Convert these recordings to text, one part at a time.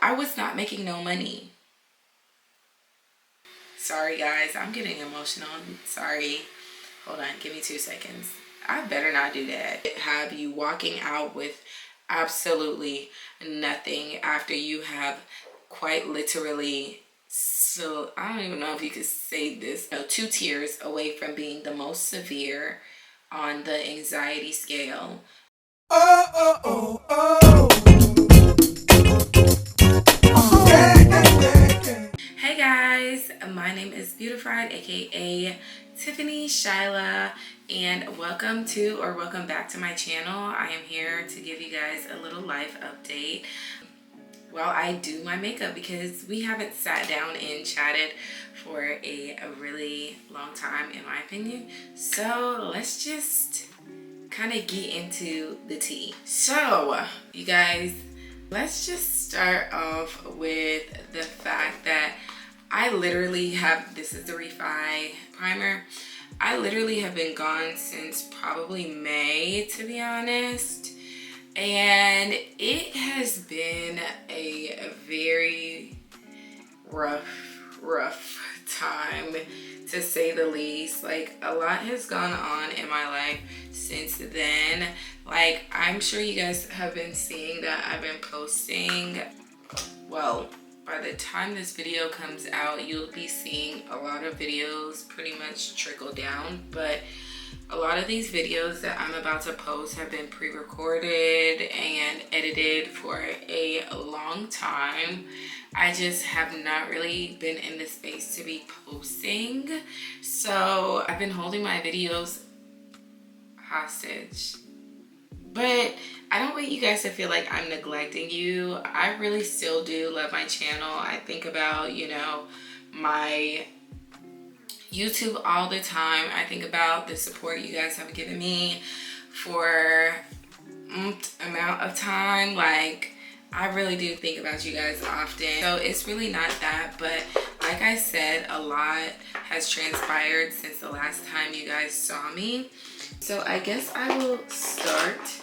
I was not making no money. Sorry guys, I'm getting emotional. Sorry. Hold on, give me 2 seconds. I better not do that. Have you walking out with absolutely nothing after you have quite literally, so I don't even know if you could say this, 2 tiers away from being the most severe on the anxiety scale. Hey guys, my name is Beautiffied, aka Tiffany Shyla, and welcome back to my channel. I am here to give you guys a little life update while I do my makeup, because we haven't sat down and chatted for a really long time in my opinion. So let's just kind of get into the tea. So you guys, let's just start off with the fact that I literally have, this is the Refi primer. I literally have been gone since probably May, to be honest. And it has been a very rough time, to say the least. Like, a lot has gone on in my life since then. Like, I'm sure you guys have been seeing that I've been posting, well, by the time this video comes out, you'll be seeing a lot of videos pretty much trickle down. But a lot of these videos that I'm about to post have been pre-recorded and edited for a long time. I just have not really been in the space to be posting. So I've been holding my videos hostage. But I don't want you guys to feel like I'm neglecting you. I really still do love my channel. I think about, you know, my YouTube all the time. I think about the support you guys have given me for amount of time. Like, I really do think about you guys often. So it's really not that, but like I said, a lot has transpired since the last time you guys saw me. So I guess I will start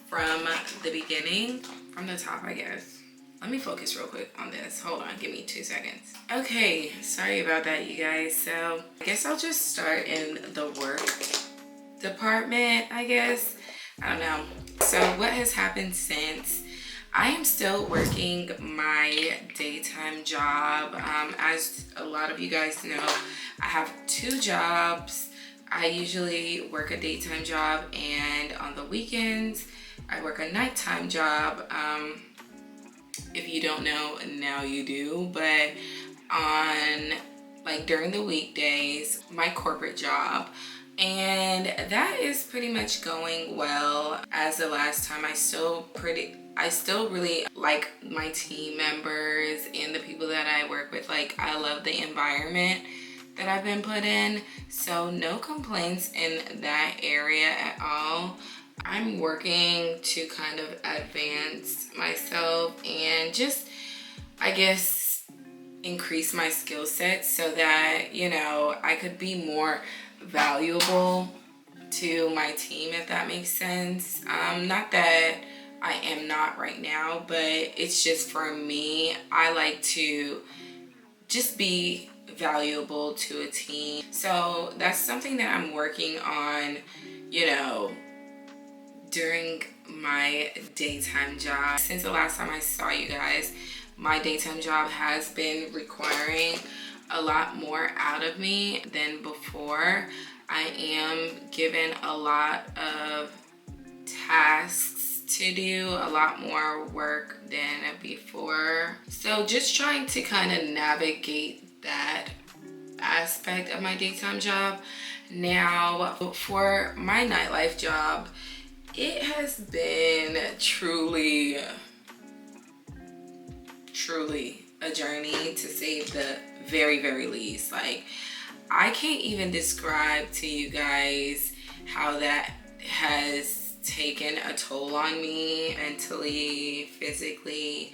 from the beginning, from the top, I guess. Let me focus real quick on this. Hold on, give me 2 seconds. Okay, sorry about that, you guys. So I guess I'll just start in the work department, I guess. I don't know. So what has happened since? I am still working my daytime job. As a lot of you guys know, I have 2 jobs. I usually work a daytime job, and on the weekends, I work a nighttime job. If you don't know, now you do. But on, like, during the weekdays, my corporate job, and that is pretty much going well. As the last time, I still really like my team members and the people that I work with. Like, I love the environment that I've been put in, so no complaints in that area at all. I'm working to kind of advance myself and just, I guess, increase my skill set so that, you know, I could be more valuable to my team, if that makes sense. Not that I am not right now, but it's just, for me, I like to just be valuable to a team. So that's something that I'm working on, you know, during my daytime job. Since the last time I saw you guys, my daytime job has been requiring a lot more out of me than before. I am given a lot of tasks to do, a lot more work than before. So just trying to kind of navigate that aspect of my daytime job. Now, for my nightlife job, it has been truly a journey, to say the very least. Like, I can't even describe to you guys how that has taken a toll on me, mentally, physically.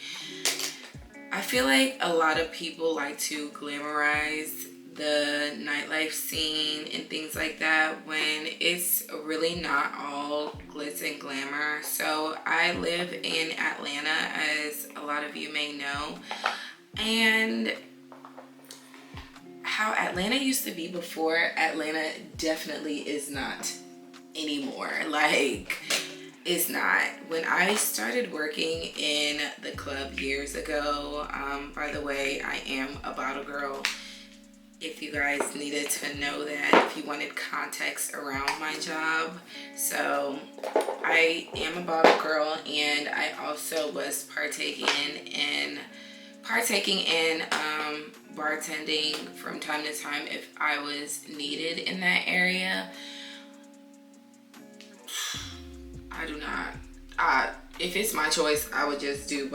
I feel like a lot of people like to glamorize the nightlife scene and things like that when it's really not all glitz and glamour. So I live in Atlanta, as a lot of you may know, and how Atlanta used to be before, Atlanta definitely is not anymore. Like, it's not. When I started working in the club years ago, by the way, I am a bottle girl. If you guys needed to know that, if you wanted context around my job. So I am a bottle girl, and I also was partaking in bartending from time to time if I was needed in that area. I do not. If it's my choice, I would just do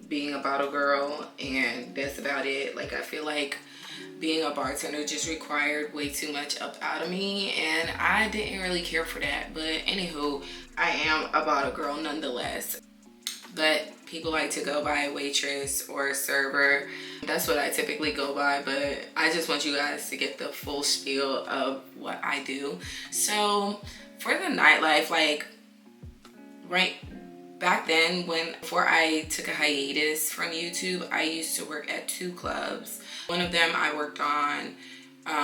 being a bottle girl, and that's about it. Like, I feel like being a bartender just required way too much up out of me, and I didn't really care for that. But anywho, I am a bottle girl nonetheless. But people like to go by waitress or server. That's what I typically go by, but I just want you guys to get the full spiel of what I do. So for the nightlife, like, right back then, before I took a hiatus from YouTube, I used to work at 2 clubs. One of them I worked on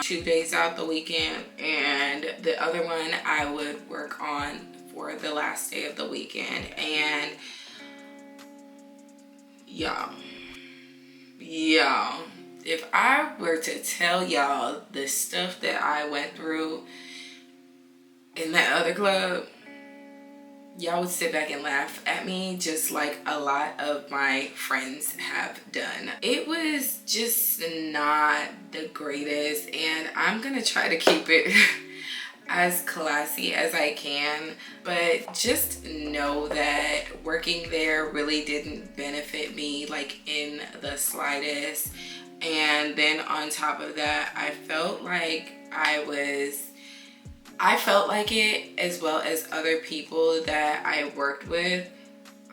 2 days out the weekend, and the other one I would work on for the last day of the weekend. And y'all, if I were to tell y'all the stuff that I went through in that other club, y'all would sit back and laugh at me, just like a lot of my friends have done. It was just not the greatest, and I'm gonna try to keep it as classy as I can, but just know that working there really didn't benefit me, like, in the slightest. And then on top of that, I felt like it, as well as other people that I worked with,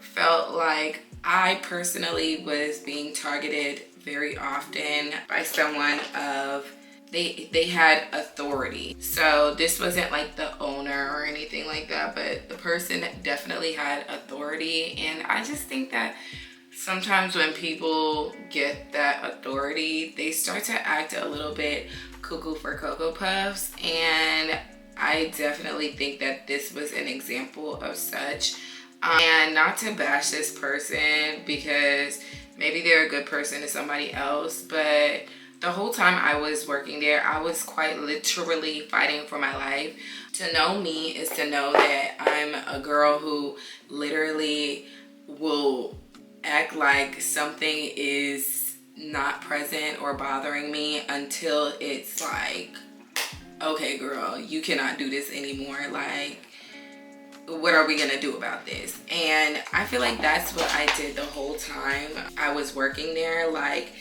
felt like I personally was being targeted very often by someone of, they had authority. So this wasn't like the owner or anything like that, but the person definitely had authority. And I just think that sometimes when people get that authority, they start to act a little bit cuckoo for Cocoa Puffs, and I definitely think that this was an example of such. And not to bash this person, because maybe they're a good person to somebody else, but the whole time I was working there, I was quite literally fighting for my life. To know me is to know that I'm a girl who literally will act like something is not present or bothering me until it's like, okay, girl, you cannot do this anymore. Like, what are we gonna do about this? And I feel like that's what I did the whole time I was working there. Like,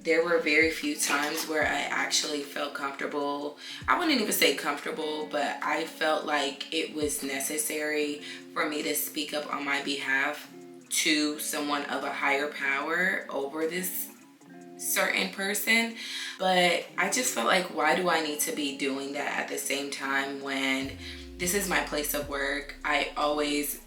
there were very few times where I actually felt comfortable. I wouldn't even say comfortable, but I felt like it was necessary for me to speak up on my behalf to someone of a higher power over this certain person. But I just felt like, why do I need to be doing that at the same time when this is my place of work? I always,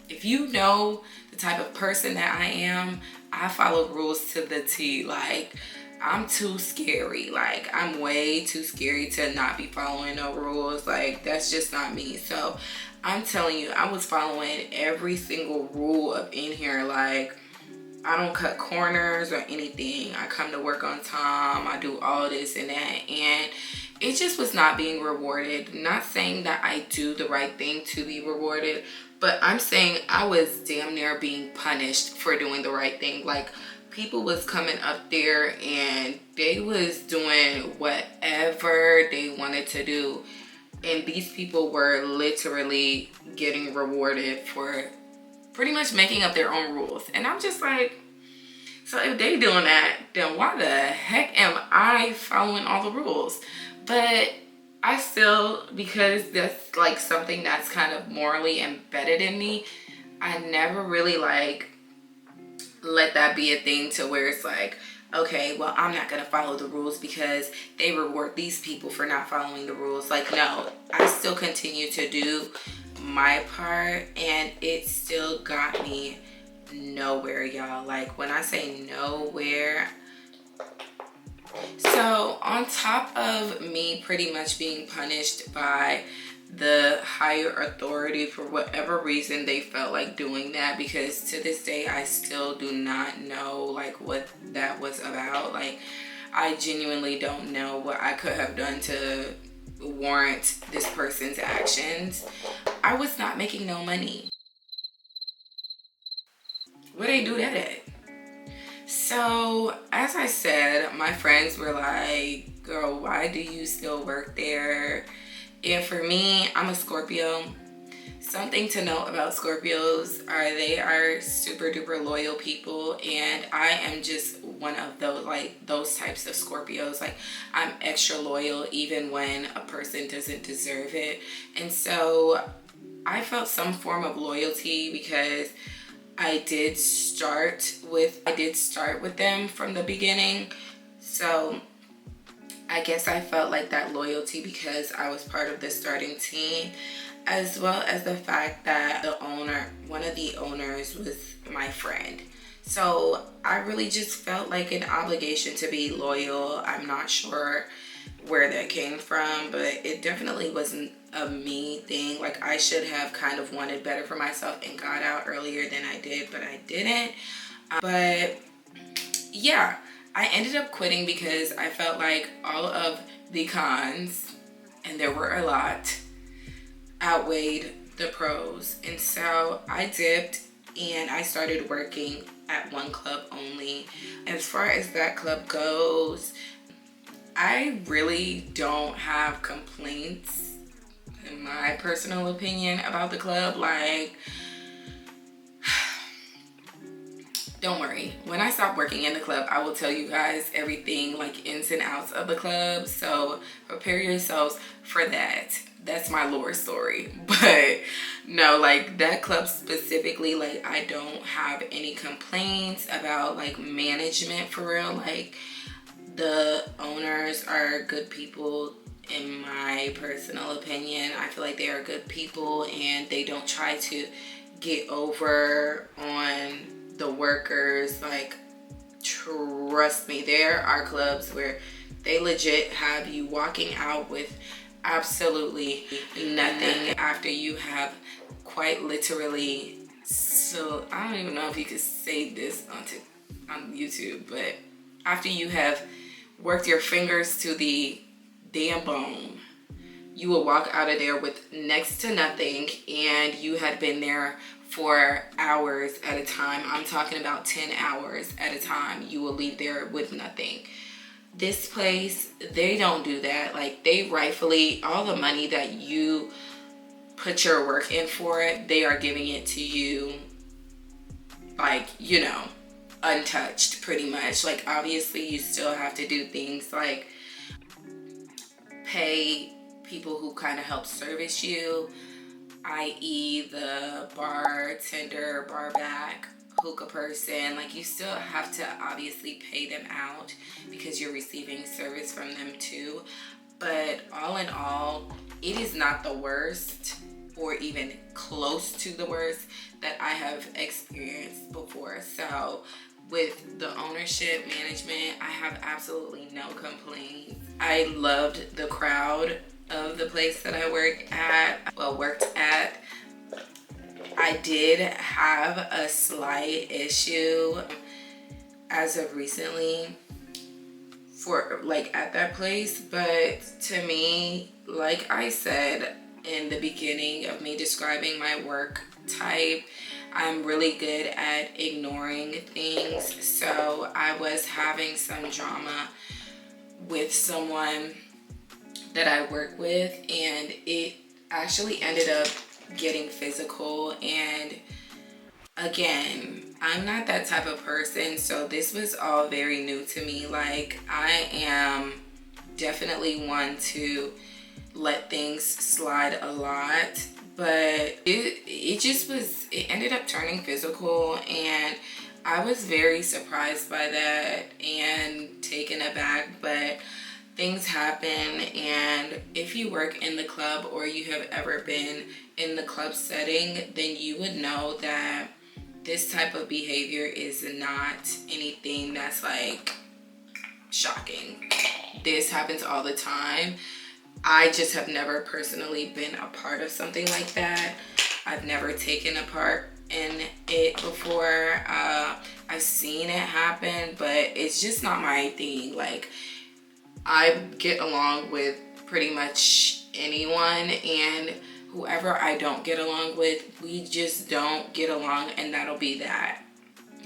if you know the type of person that I am, I follow rules to the T. Like, I'm too scary. Like, I'm way too scary to not be following no rules. Like, that's just not me. So I'm telling you, I was following every single rule up in here. Like, I don't cut corners or anything. I come to work on time. I do all this and that. And it just was not being rewarded. Not saying that I do the right thing to be rewarded, but I'm saying I was damn near being punished for doing the right thing. Like, people was coming up there and they was doing whatever they wanted to do. And these people were literally getting rewarded for pretty much making up their own rules. And I'm just like, so if they doing that, then why the heck am I following all the rules? But I still, because that's like something that's kind of morally embedded in me, I never really like let that be a thing to where it's like, okay, well, I'm not gonna follow the rules because they reward these people for not following the rules. Like, no, I still continue to do my part, and it still got me nowhere, y'all. Like, when I say nowhere, so on top of me pretty much being punished by the higher authority for whatever reason they felt like doing that, because to this day I still do not know like what that was about. Like, I genuinely don't know what I could have done to warrant this person's actions. I was not making no money. Where they do that at? So as I said, my friends were like, girl, why do you still work there? And for me, I'm a Scorpio. Something to note about Scorpios are they are super duper loyal people, and I am just one of those, like those types of Scorpios. Like, I'm extra loyal even when a person doesn't deserve it. And so I felt some form of loyalty because I did start with them from the beginning. So I guess I felt like that loyalty because I was part of the starting team, as well as the fact that one of the owners was my friend. So I really just felt like an obligation to be loyal. I'm not sure where that came from, but it definitely wasn't a me thing. Like, I should have kind of wanted better for myself and got out earlier than I did, but I didn't. But yeah, I ended up quitting because I felt like all of the cons, and there were a lot, outweighed the pros. And so I dipped and I started working at one club only. As far as that club goes, I really don't have complaints, in my personal opinion, about the club. Like, don't worry, when I stop working in the club, I will tell you guys everything, like ins and outs of the club. So prepare yourselves for that. That's my lore story. But no, like that club specifically, like I don't have any complaints about like management for real. Like, the owners are good people. In my personal opinion, I feel like they are good people, and they don't try to get over on the workers. Like, trust me, there are clubs where they legit have you walking out with absolutely nothing after you have quite literally, so I don't even know if you could say this on YouTube, but after you have worked your fingers to the damn bone, you will walk out of there with next to nothing, and you had been there for hours at a time. I'm talking about 10 hours at a time. You will leave there with nothing. This place, they don't do that. Like, they rightfully, all the money that you put your work in for it, they are giving it to you, like, you know, untouched pretty much. Like, obviously you still have to do things like pay people who kind of help service you, i.e. the bartender, barback, hookah person. Like, you still have to obviously pay them out because you're receiving service from them too. But all in all, it is not the worst, or even close to the worst, that I have experienced before. So with the ownership, management, I have absolutely no complaints. I loved the crowd of the place that I worked at. I did have a slight issue as of recently for like at that place, but to me, like I said in the beginning of me describing my work type, I'm really good at ignoring things. So I was having some drama with someone that I work with, and it actually ended up getting physical. And again, I'm not that type of person, so this was all very new to me. Like, I am definitely one to let things slide a lot, but it ended up turning physical, and I was very surprised by that and taken aback, but things happen, and if you work in the club or you have ever been in the club setting, then you would know that this type of behavior is not anything that's like shocking. This happens all the time. I just have never personally been a part of something like that. I've never taken a part in it before. I've seen it happen, but it's just not my thing. Like, I get along with pretty much anyone, and whoever I don't get along with, we just don't get along, and that'll be that.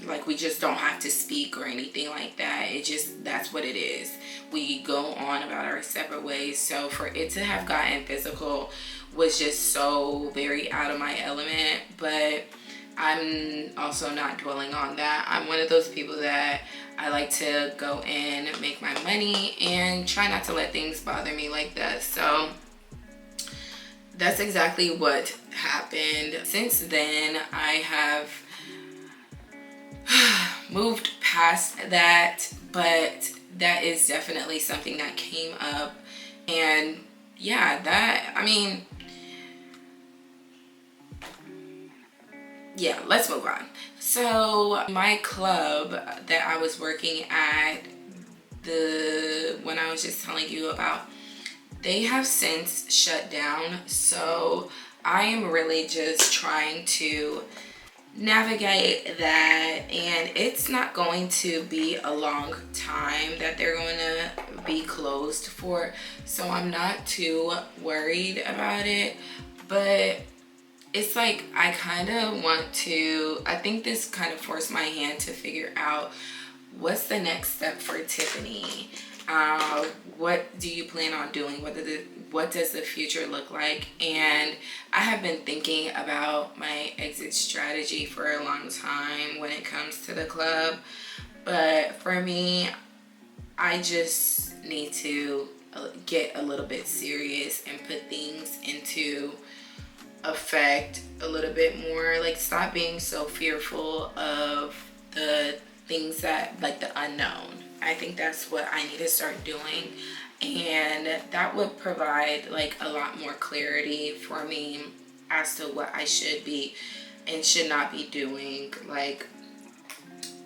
Like, we just don't have to speak or anything like that. It just, that's what it is. We go on about our separate ways. So for it to have gotten physical was just so very out of my element, but I'm also not dwelling on that. I'm one of those people that I like to go in, make my money, and try not to let things bother me like that. So that's exactly what happened. Since then, I have moved past that, but that is definitely something that came up. And yeah, that, I mean, yeah, let's move on. So my club that I was working at, the one I was just telling you about, they have since shut down. So I am really just trying to navigate that, and it's not going to be a long time that they're going to be closed for. So I'm not too worried about it, but it's like I kind of want to, I think this kind of forced my hand to figure out what's the next step for Tiffany. What do you plan on doing? What does the future look like? And I have been thinking about my exit strategy for a long time when it comes to the club. But for me, I just need to get a little bit serious and put things into effect a little bit more. Like, stop being so fearful of the things that, like, the unknown. I think that's what I need to start doing, and that would provide like a lot more clarity for me as to what I should be and should not be doing. Like,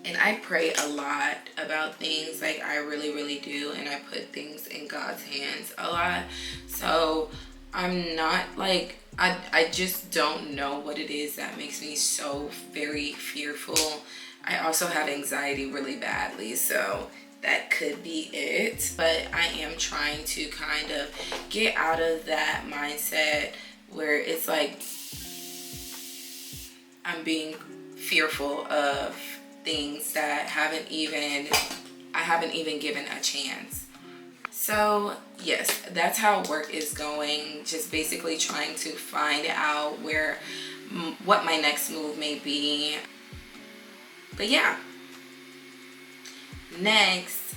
and I pray a lot about things, like I really do, and I put things in God's hands a lot. So I'm not like, I just don't know what it is that makes me so very fearful. I also have anxiety really badly, so that could be it. But I am trying to kind of get out of that mindset where it's like I'm being fearful of things that I haven't even given a chance. So yes, that's how work is going. Just basically trying to find out what my next move may be. But yeah, next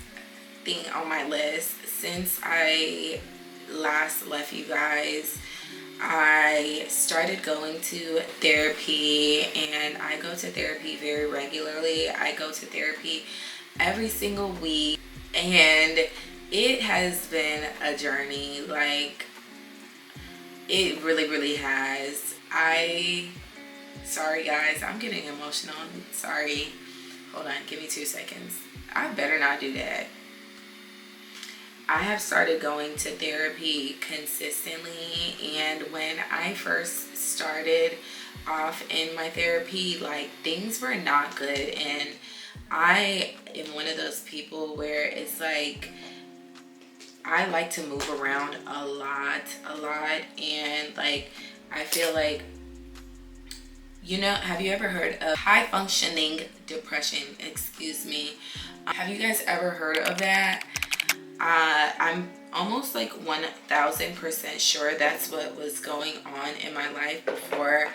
thing on my list, since I last left you guys, I started going to therapy, and I go to therapy very regularly. I go to therapy every single week, and it has been a journey. Like, it really has. Sorry guys, I'm getting emotional. Sorry. Hold on, give me 2 seconds. I better not do that. I have started going to therapy consistently, and when I first started off in my therapy, like, things were not good, and I am one of those people where it's like I like to move around a lot, and like I feel like, you know, have you ever heard of high functioning depression? Excuse me. Have you guys ever heard of that? I'm almost like 1000% sure that's what was going on in my life before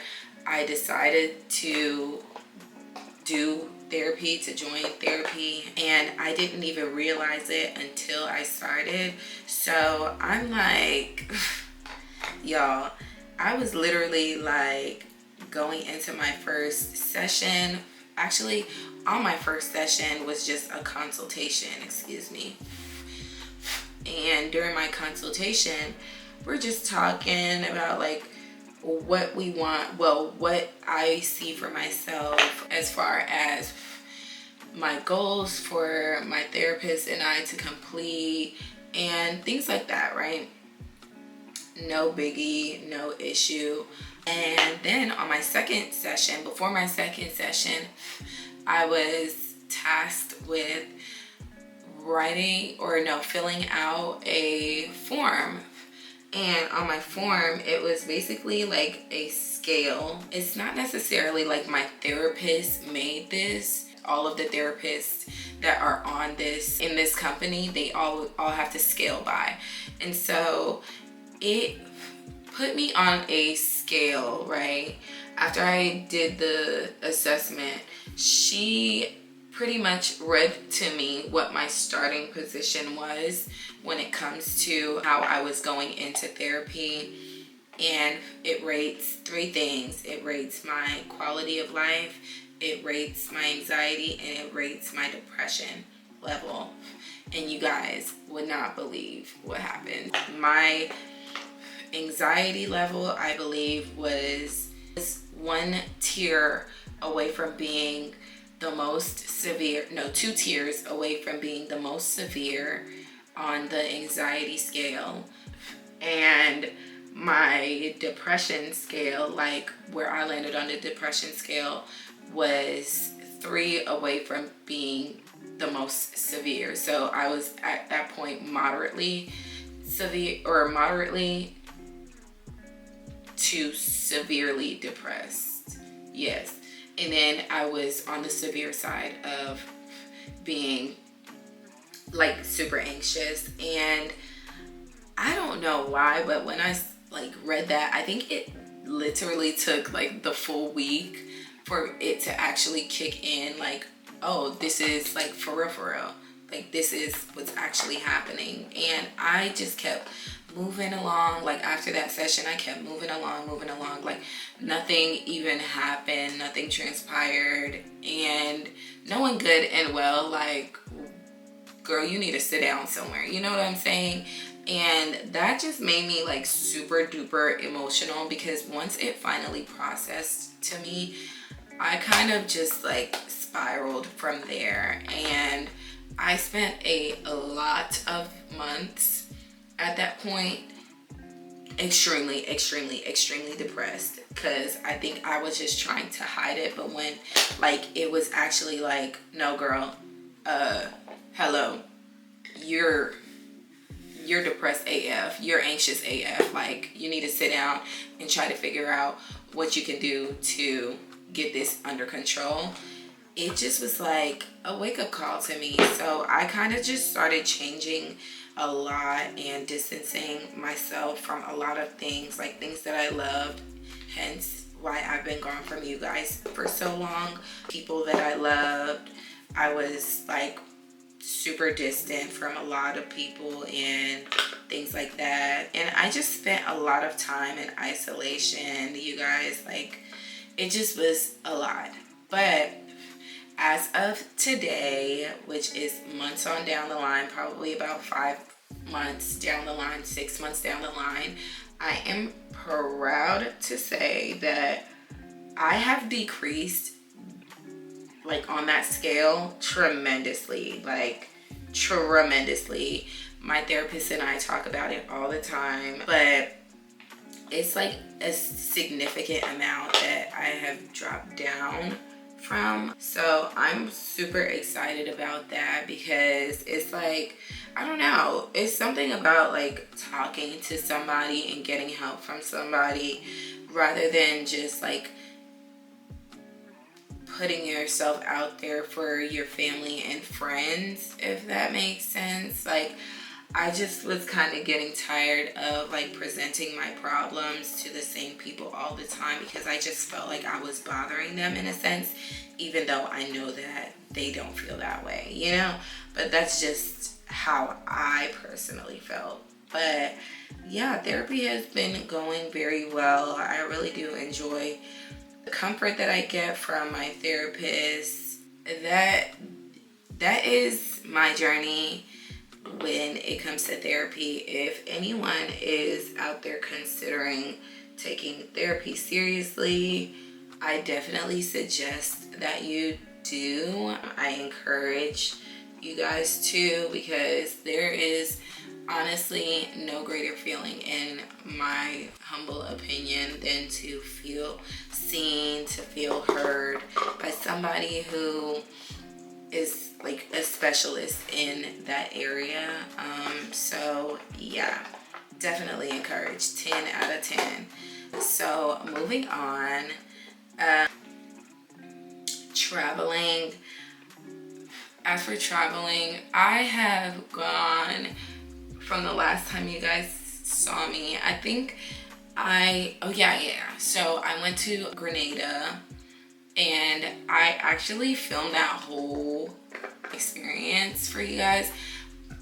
I decided to do therapy, to join therapy, and I didn't even realize it until I started. So I'm like, y'all, I was literally like going into my first session, actually on my first session was just a consultation, excuse me. And during my consultation, we're just talking about like what we want, well, what I see for myself as far as my goals for my therapist and I to complete and things like that, right? No biggie, no issue. And then on my second session, before my second session, I was tasked with filling out a form. And on my form, it was basically like a scale. It's not necessarily like my therapist made this. All of the therapists that are on this in this company, they all have to scale by. And so it put me on a scale, right? After I did the assessment, she pretty much read to me what my starting position was when it comes to how I was going into therapy. And it rates 3 things. It rates my quality of life, it rates my anxiety, and it rates my depression level. And you guys would not believe what happened. My anxiety level, I believe, was 1 tier away from being the most severe, no, 2 tiers away from being the most severe on the anxiety scale. And my depression scale, like where I landed on the depression scale, was 3 away from being the most severe. So I was at that point moderately severe, or moderately to severely depressed. Yes. And then I was on the severe side of being like super anxious. And I don't know why, but when I like read that, I think it literally took like the full week for it to actually kick in, like, oh, this is like for real. Like, this is what's actually happening. And I just kept moving along. Like, after that session, I kept moving along. Like, nothing even happened. Nothing transpired. And knowing good and well, like, girl, you need to sit down somewhere. You know what I'm saying? And that just made me like super duper emotional, because once it finally processed to me, I kind of just like spiraled from there. And I spent a lot of months at that point extremely depressed, because I think I was just trying to hide it. But when like it was actually like, no girl, hello, you're depressed AF, you're anxious AF, like you need to sit down and try to figure out what you can do to get this under control. It just was like a wake-up call to me. So I kind of just started changing a lot and distancing myself from a lot of things, like things that I loved, hence why I've been gone from you guys for so long. People that I loved, I was like super distant from a lot of people and things like that. And I just spent a lot of time in isolation, you guys. Like, it just was a lot. But as of today, which is months on down the line, probably about 5 months down the line, 6 months down the line, I am proud to say that I have decreased, like on that scale, tremendously. Like, tremendously. My therapist and I talk about it all the time, but it's like a significant amount that I have dropped down from. So I'm super excited about that, because it's like, I don't know, it's something about like talking to somebody and getting help from somebody, rather than just like putting yourself out there for your family and friends, if that makes sense. Like, I just was kind of getting tired of like presenting my problems to the same people all the time, because I just felt like I was bothering them in a sense, even though I know that they don't feel that way, you know? But that's just how I personally felt. But yeah, therapy has been going very well. I really do enjoy the comfort that I get from my therapist. that is my journey when it comes to therapy. If anyone is out there considering taking therapy seriously, I definitely suggest that you do. I encourage you guys to, because there is honestly no greater feeling, in my humble opinion, than to feel seen, to feel heard by somebody who is like a specialist in that area. So yeah, definitely encourage. 10 out of 10. So moving on, traveling. As for traveling, I have gone, from the last time you guys saw me, I think so I went to Grenada, and I actually filmed that whole experience for you guys,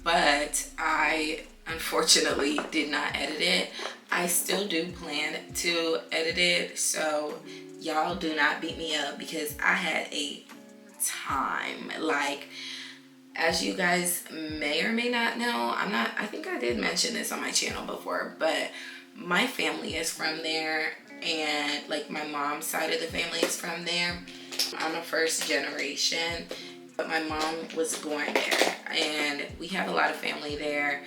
but I unfortunately did not edit it. I still do plan to edit it, so y'all do not beat me up, because I had a time. Like, as you guys may or may not know, I think I did mention this on my channel before, but my family is from there, and like my mom's side of the family is from there. I'm a first generation, but my mom was born there, and we have a lot of family there.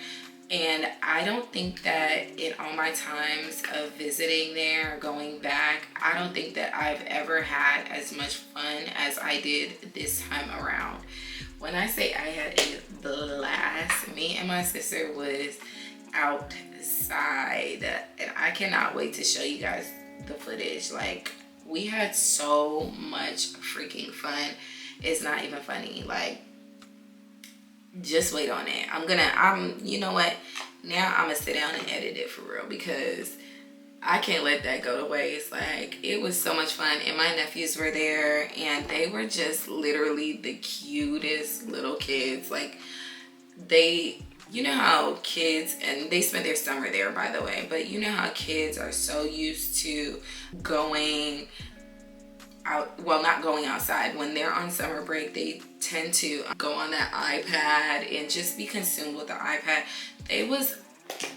And I don't think that in all my times of visiting there, going back, I don't think that I've ever had as much fun as I did this time around. When I say I had a blast, me and my sister was outside, and I cannot wait to show you guys the footage. Like, we had so much freaking fun. It's not even funny. Like, just wait on it. You know what? Now I'm gonna sit down and edit it for real, because I can't let that go to waste. Like, it was so much fun, and my nephews were there, and they were just literally the cutest little kids. Like, you know how kids, and they spent their summer there, by the way, but you know how kids are so used to going out, well, not going outside. When they're on summer break, they tend to go on that iPad and just be consumed with the iPad. They was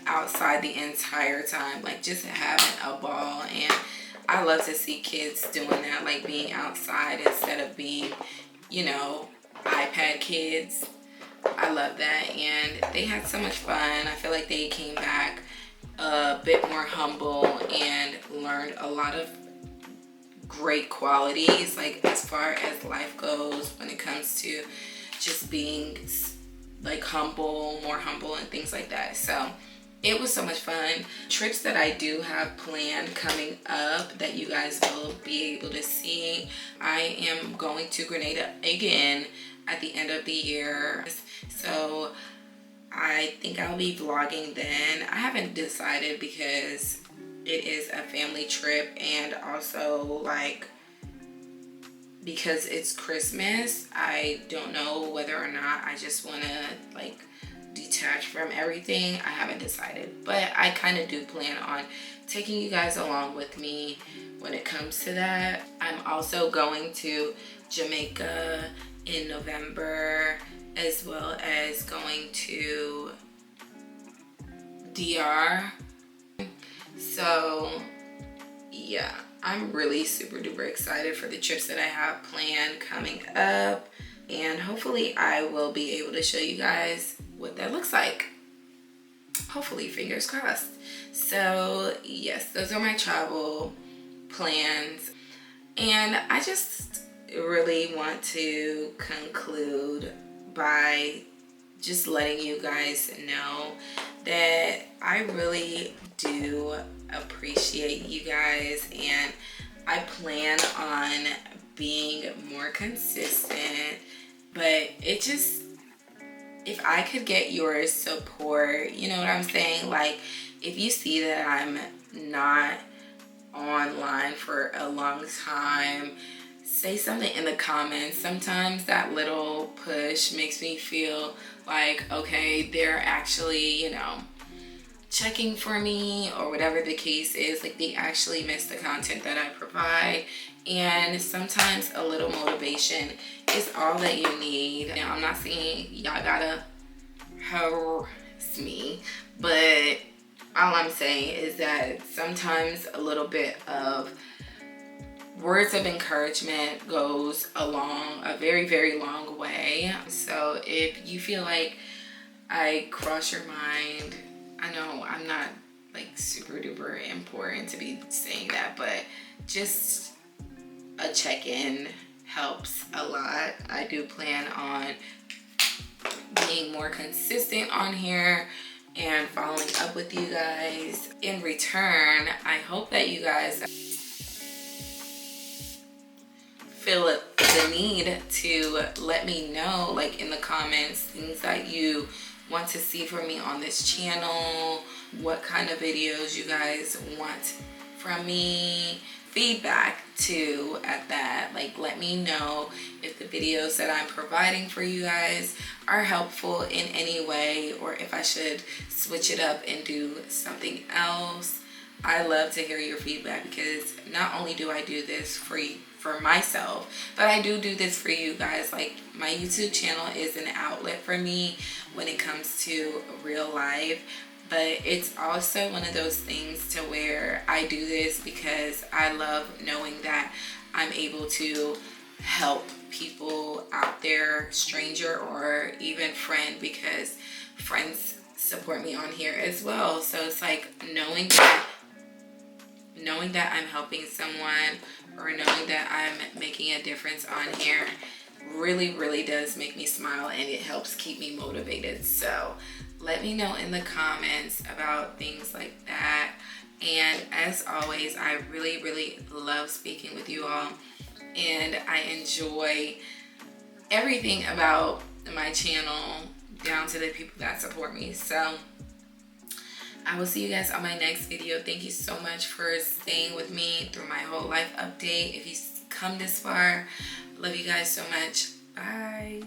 outside the entire time, like just having a ball. And I love to see kids doing that, like being outside instead of being, you know, iPad kids. I love that, and they had so much fun. I feel like they came back a bit more humble and learned a lot of great qualities, like as far as life goes, when it comes to just being like humble, more humble, and things like that. So it was so much fun. Trips that I do have planned coming up that you guys will be able to see. I am going to Grenada again at the end of the year, so I think I'll be vlogging then. I haven't decided, because it is a family trip, and also like because it's Christmas, I don't know whether or not I just want to like detach from everything. I haven't decided, but I kind of do plan on taking you guys along with me when it comes to that. I'm also going to Jamaica in November, as well as going to DR. So yeah, I'm really super duper excited for the trips that I have planned coming up, and hopefully I will be able to show you guys what that looks like. Hopefully, fingers crossed. So yes, those are my travel plans, and I just really want to conclude by just letting you guys know that I really do appreciate you guys, and I plan on being more consistent. But it just, if I could get your support, you know what I'm saying? Like, if you see that I'm not online for a long time, say something in the comments. Sometimes that little push makes me feel like, okay, they're actually, you know, checking for me, or whatever the case is. Like, they actually miss the content that I provide. And sometimes a little motivation is all that you need. Now, I'm not saying y'all gotta harass me, but all I'm saying is that sometimes a little bit of words of encouragement goes a very, very long way. So if you feel like I cross your mind, I know I'm not like super duper important to be saying that, but just a check-in helps a lot. I do plan on being more consistent on here and following up with you guys. In return, I hope that you guys feel the need to let me know, like in the comments, things that you want to see from me on this channel, what kind of videos you guys want from me, feedback too at that. Like, let me know if the videos that I'm providing for you guys are helpful in any way, or if I should switch it up and do something else. I love to hear your feedback, because not only do I do this for myself, but I do this for you guys. Like, my YouTube channel is an outlet for me when it comes to real life, but it's also one of those things to where I do this because I love knowing that I'm able to help people out there, stranger or even friend, because friends support me on here as well. So it's like knowing that I'm helping someone, or knowing that I'm making a difference on here, really does make me smile, and it helps keep me motivated. So let me know in the comments about things like that. And as always, I really love speaking with you all, and I enjoy everything about my channel, down to the people that support me. So I will see you guys on my next video. Thank you so much for staying with me through my whole life update. If you come this far, love you guys so much. Bye.